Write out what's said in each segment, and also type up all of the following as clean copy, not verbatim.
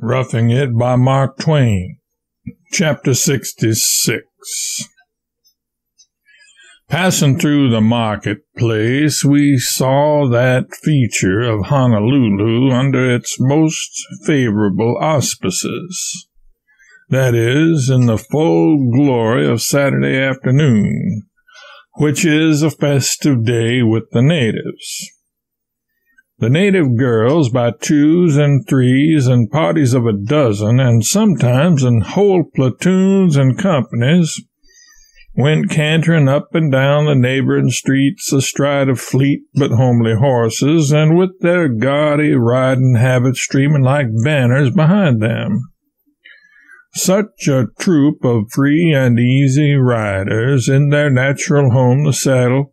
Roughing It by Mark Twain. Chapter 66. Passing through the marketplace, we saw that feature of Honolulu under its most favorable auspices. That is, in the full glory of Saturday afternoon, which is a festive day with the natives. The native girls, by twos and threes and parties of a dozen, and sometimes in whole platoons and companies, went cantering up and down the neighboring streets astride of fleet but homely horses, and with their gaudy riding habits streaming like banners behind them. Such a troop of free and easy riders in their natural home, the saddle,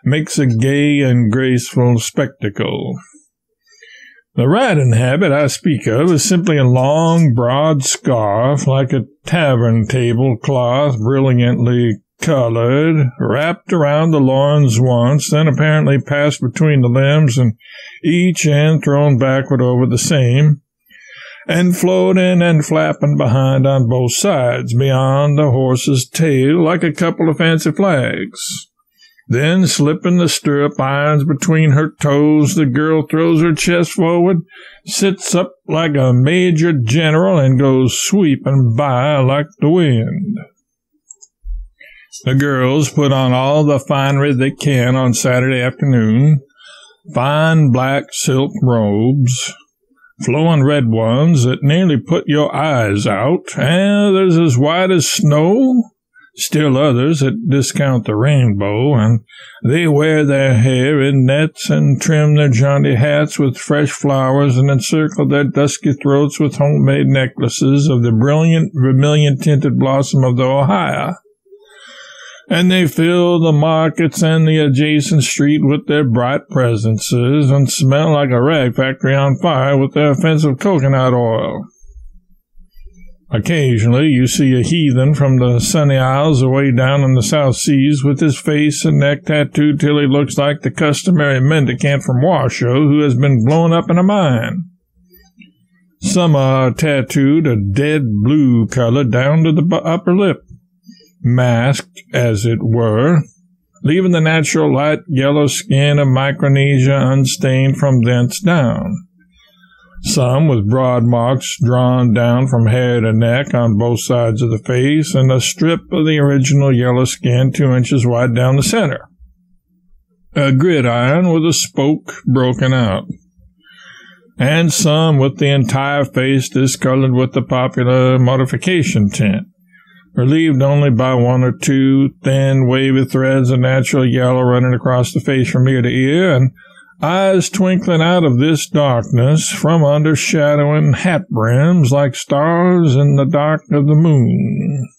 makes a gay and graceful spectacle. The riding habit I speak of is simply a long, broad scarf, like a tavern tablecloth, brilliantly colored, wrapped around the loins once, then apparently passed between the limbs, and each end thrown backward over the same, and floating and flapping behind on both sides, beyond the horse's tail, like a couple of fancy flags. Then, slipping the stirrup irons between her toes, the girl throws her chest forward, sits up like a major general, and goes sweeping by like the wind. The girls put on all the finery they can on Saturday afternoon, fine black silk robes, flowing red ones that nearly put your eyes out, and others as white as snow, still others that discount the rainbow, and they wear their hair in nets and trim their jaunty hats with fresh flowers and encircle their dusky throats with homemade necklaces of the brilliant vermilion-tinted blossom of the Ohio. And they fill the markets and the adjacent street with their bright presences and smell like a rag factory on fire with their offensive coconut oil. Occasionally you see a heathen from the sunny isles away down in the South Seas with his face and neck tattooed till he looks like the customary mendicant from Washoe who has been blown up in a mine. Some are tattooed a dead blue color down to the upper lip, masked, as it were, leaving the natural light yellow skin of Micronesia unstained from thence down. Some with broad marks drawn down from hair to neck on both sides of the face, and a strip of the original yellow skin 2 inches wide down the center. A gridiron with a spoke broken out. And some with the entire face discolored with the popular modification tint, relieved only by one or two thin, wavy threads of natural yellow running across the face from ear to ear, and eyes twinkling out of this darkness from under shadowing hat brims like stars in the dark of the moon.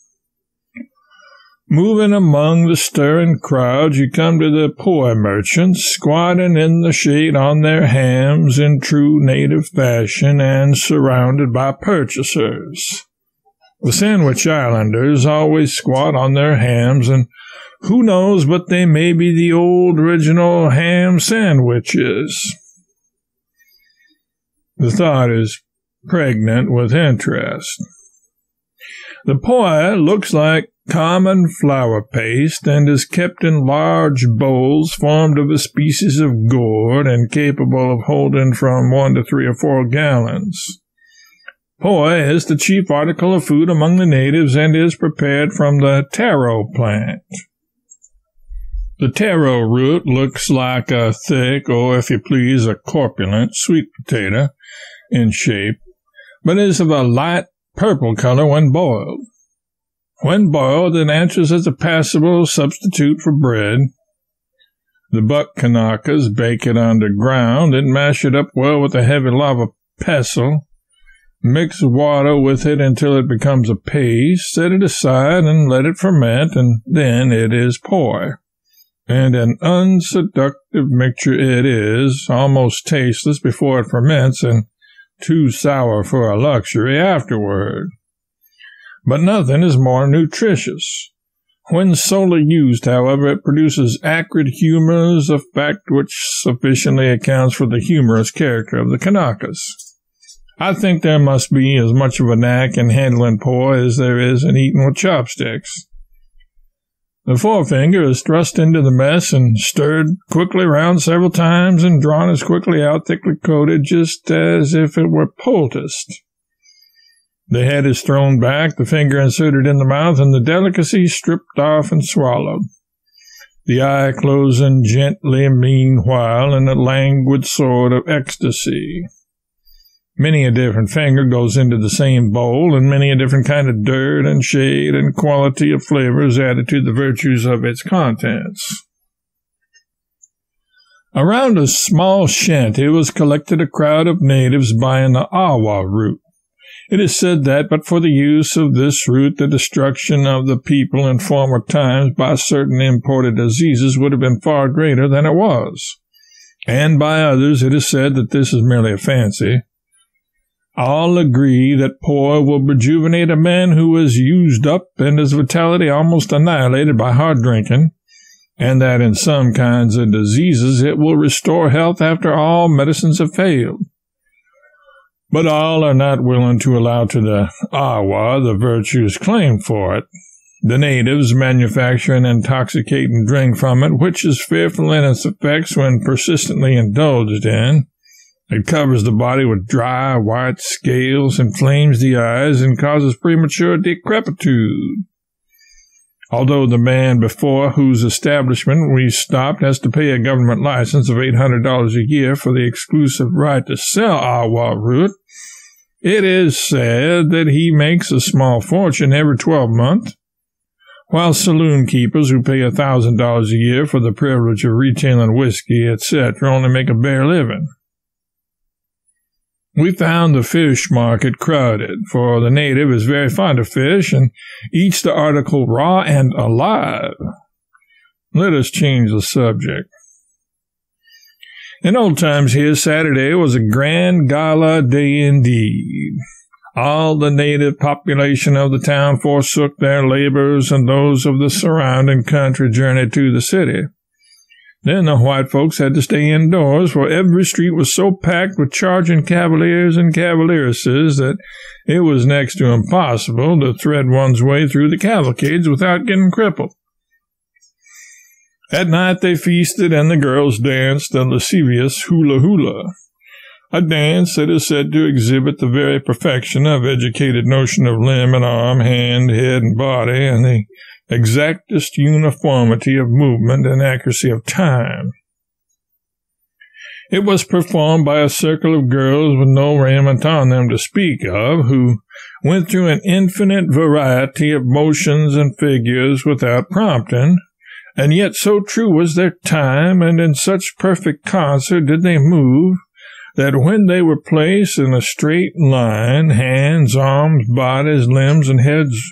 Moving among the stirring crowds, you come to the poi merchants, squatting in the shade on their hams in true native fashion and surrounded by purchasers. The Sandwich Islanders always squat on their hams, and who knows but they may be the old original ham sandwiches. The thought is pregnant with interest. The poi looks like common flour paste and is kept in large bowls formed of a species of gourd and capable of holding from 1 to 3 or 4 gallons. Poi is the chief article of food among the natives and is prepared from the taro plant. The taro root looks like a thick, or if you please, a corpulent sweet potato in shape, but is of a light purple color when boiled. When boiled, it answers as a passable substitute for bread. The buck Kanakas bake it underground and mash it up well with a heavy lava pestle. Mix water with it until it becomes a paste, set it aside and let it ferment, and then it is poi. And an unseductive mixture it is, almost tasteless before it ferments, and too sour for a luxury afterward. But nothing is more nutritious. When solely used, however, it produces acrid humors, a fact which sufficiently accounts for the humorous character of the Kanakas. I think there must be as much of a knack in handling poi as there is in eating with chopsticks. The forefinger is thrust into the mess and stirred quickly round several times and drawn as quickly out, thickly coated, just as if it were poulticed. The head is thrown back, the finger inserted in the mouth, and the delicacy stripped off and swallowed. The eye closing gently meanwhile in a languid sort of ecstasy. Many a different finger goes into the same bowl, and many a different kind of dirt and shade and quality of flavor is added to the virtues of its contents. Around a small shanty was collected a crowd of natives buying the awa root. It is said that, but for the use of this root, the destruction of the people in former times by certain imported diseases would have been far greater than it was. And by others it is said that this is merely a fancy. All agree that poi will rejuvenate a man who is used up and his vitality almost annihilated by hard drinking, and that in some kinds of diseases it will restore health after all medicines have failed. But all are not willing to allow to the awa the virtues claimed for it. The natives manufacture an intoxicating drink from it, which is fearful in its effects when persistently indulged in. It covers the body with dry, white scales, inflames the eyes, and causes premature decrepitude. Although the man before whose establishment we stopped has to pay a government license of $800 a year for the exclusive right to sell awa root, it is said that he makes a small fortune every 12 months, while saloon keepers who pay $1,000 a year for the privilege of retailing whiskey, etc., only make a bare living. We found the fish market crowded, for the native is very fond of fish and eats the article raw and alive. Let us change the subject. In old times here, Saturday was a grand gala day indeed. All the native population of the town forsook their labors, and those of the surrounding country journeyed to the city. Then the white folks had to stay indoors, for every street was so packed with charging cavaliers and cavalieresses that it was next to impossible to thread one's way through the cavalcades without getting crippled. At night they feasted, and the girls danced the lascivious hula-hula, a dance that is said to exhibit the very perfection of educated notion of limb and arm, hand, head, and body, and the exactest uniformity of movement and accuracy of time. It was performed by a circle of girls with no raiment on them to speak of, who went through an infinite variety of motions and figures without prompting, and yet so true was their time, and in such perfect concert did they move, that when they were placed in a straight line, hands, arms, bodies, limbs, and heads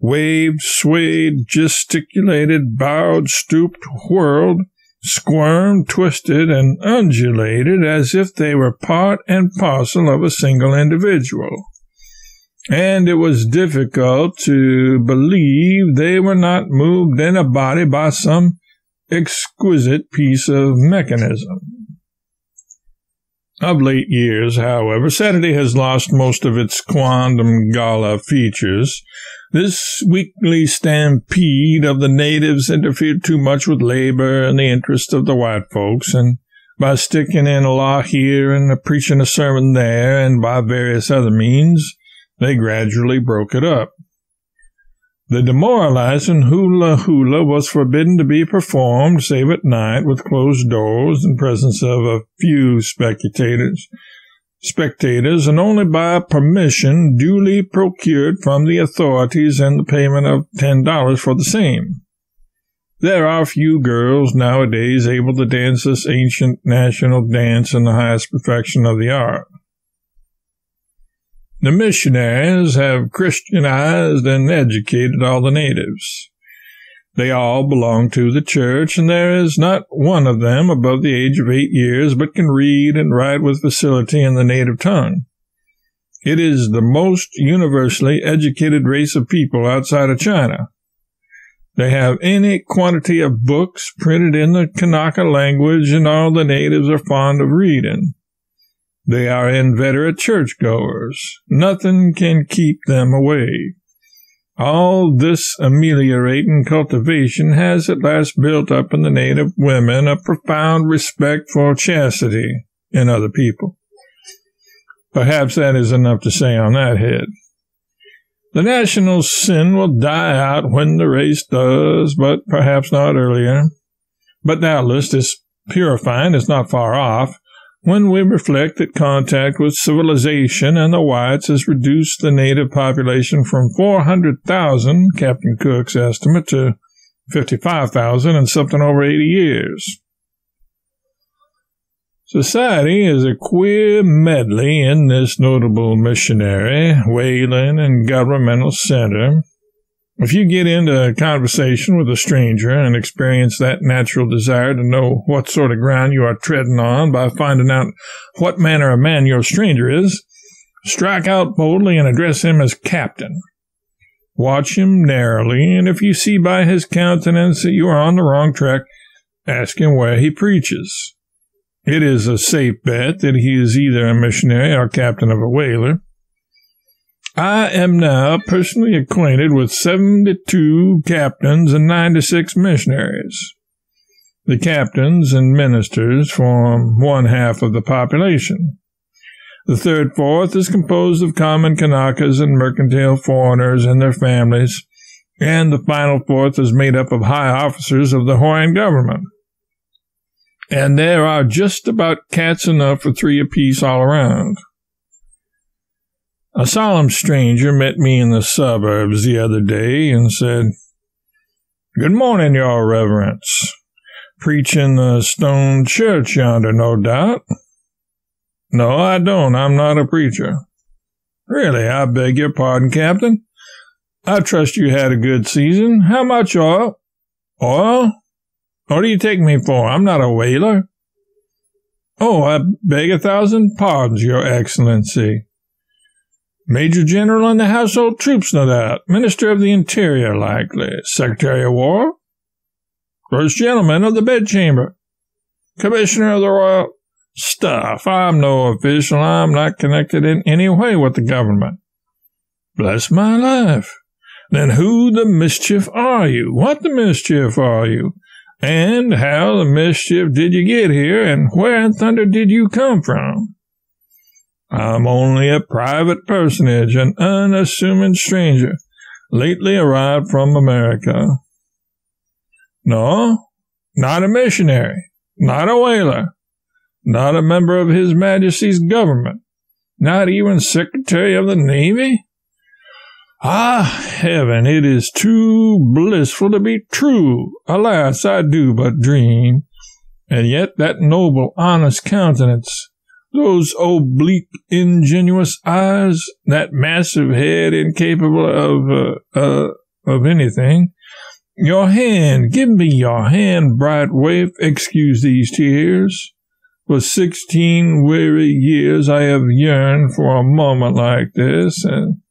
waved, swayed, gesticulated, bowed, stooped, whirled, squirmed, twisted, and undulated as if they were part and parcel of a single individual. And it was difficult to believe they were not moved in a body by some exquisite piece of mechanism. Of late years, however, Saturday has lost most of its quondam gala features. This weekly stampede of the natives interfered too much with labor and the interests of the white folks, and by sticking in a law here and preaching a sermon there, and by various other means, they gradually broke it up. The demoralizing hula-hula was forbidden to be performed, save at night, with closed doors in presence of a few spectators, and only by permission duly procured from the authorities and the payment of $10 for the same. There are few girls nowadays able to dance this ancient national dance in the highest perfection of the art. The missionaries have Christianized and educated all the natives. They all belong to the church, and there is not one of them above the age of 8 years but can read and write with facility in the native tongue. It is the most universally educated race of people outside of China. They have any quantity of books printed in the Kanaka language, and all the natives are fond of reading. They are inveterate churchgoers. Nothing can keep them away. All this ameliorating cultivation has at last built up in the native women a profound respect for chastity in other people. Perhaps that is enough to say on that head. The national sin will die out when the race does, but perhaps not earlier. But doubtless this purifying is not far off, when we reflect that contact with civilization and the whites has reduced the native population from 400,000, Captain Cook's estimate, to 55,000 in something over 80 years. Society is a queer medley in this notable missionary, whaling, and governmental center. If you get into conversation with a stranger and experience that natural desire to know what sort of ground you are treading on by finding out what manner of man your stranger is, strike out boldly and address him as Captain. Watch him narrowly, and if you see by his countenance that you are on the wrong track, ask him where he preaches. It is a safe bet that he is either a missionary or captain of a whaler. I am now personally acquainted with 72 captains and 96 missionaries. The captains and ministers form one half of the population. The third fourth is composed of common Kanakas and mercantile foreigners and their families, and the final fourth is made up of high officers of the Hawaiian government. And there are just about cats enough for three apiece all around. A solemn stranger met me in the suburbs the other day and said, "Good morning, your reverence. Preaching the stone church yonder, no doubt." "No, I don't. I'm not a preacher." "Really, I beg your pardon, Captain. I trust you had a good season. How much oil?" "Oil? What do you take me for? I'm not a whaler." "Oh, I beg 1,000 pardons, Your Excellency." "Major General in the household troops, no doubt. Minister of the Interior, likely. Secretary of War?" "First Gentleman of the Bedchamber." "Commissioner of the Royal—" "Stuff. I'm no official. I'm not connected in any way with the government." "Bless my life. Then who the mischief are you? What the mischief are you? And how the mischief did you get here, and where in thunder did you come from?" "I'm only a private personage, an unassuming stranger, lately arrived from America." "No, not a missionary, not a whaler, not a member of His Majesty's government, not even Secretary of the Navy? Ah, heaven, it is too blissful to be true. Alas, I do but dream. And yet that noble, honest countenance, those oblique, ingenuous eyes, that massive head incapable of anything. Your hand, give me your hand, bright waif. Excuse these tears. For 16 weary years I have yearned for a moment like this, and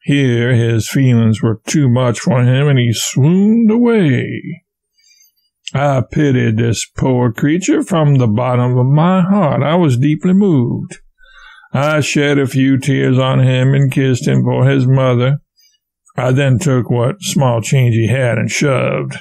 here his feelings were too much for him, and he swooned away. I pitied this poor creature from the bottom of my heart. I was deeply moved. I shed a few tears on him and kissed him for his mother. I then took what small change he had and shoved.